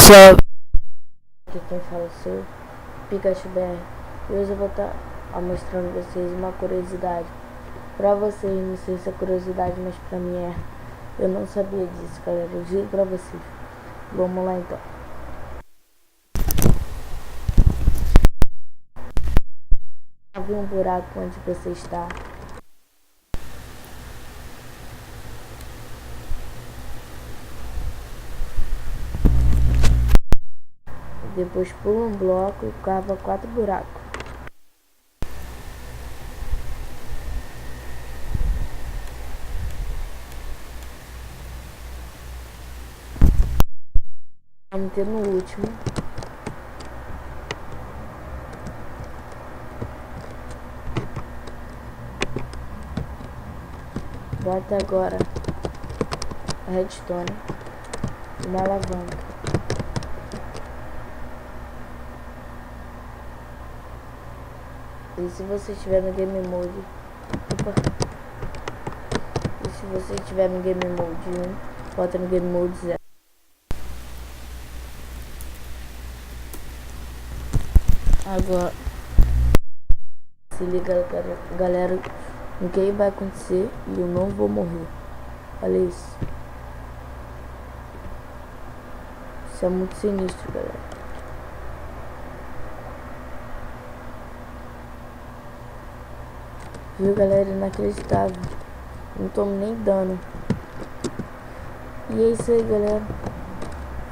pessoal, aqui quem fala sou Pikachu BR. E hoje eu vou estar mostrando vocês uma curiosidade. Pra vocês, não sei se é curiosidade, mas pra mim é. Eu não sabia disso, galera, eu juro pra vocês. Vamos lá então. Havia um buraco onde você está. Depois pula um bloco e cava 4 buracos. Vamos ter no último. Bota agora a redstone e uma alavanca. E se você estiver no game mode, e se você estiver no game mode 1, bota no game mode 0. Agora se liga, galera, o que vai acontecer e eu não vou morrer. Olha isso. Isso é muito sinistro, galera. Viu, galera? Inacreditável. Não tomo nem dano. E é isso aí, galera.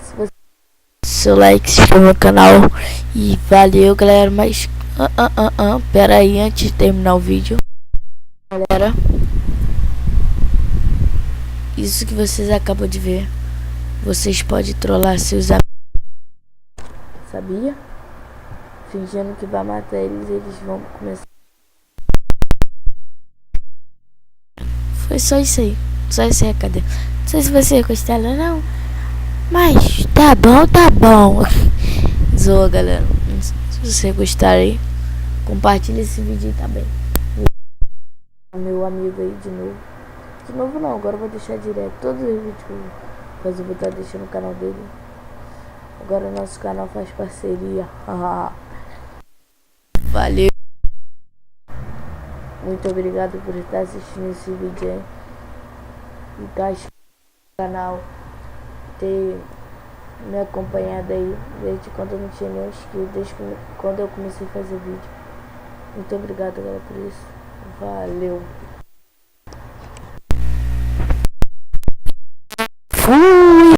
Se você... seu like, se inscreva no canal. E valeu, galera. Mas pera aí, antes de terminar o vídeo, galera, isso que vocês acabam de ver, vocês podem trollar seus amigos, sabia? Fingindo que vai matar eles, eles vão começar. Foi só isso aí. Só esse recado. Não sei se você gostaram ou não, mas tá bom, tá bom. Zoa, galera. Se você gostar aí, compartilha esse vídeo aí também. Meu amigo aí de novo. De novo não, agora eu vou deixar direto. Todos os vídeos que eu faço eu vou estar deixando no canal dele. Agora o nosso canal faz parceria. Valeu. Muito obrigado por estar assistindo esse vídeo aí. E estar inscrito no canal. Ter me acompanhado aí desde quando eu não tinha nenhum inscrito. Desde quando eu comecei a fazer vídeo. Muito obrigado, galera, por isso. Valeu.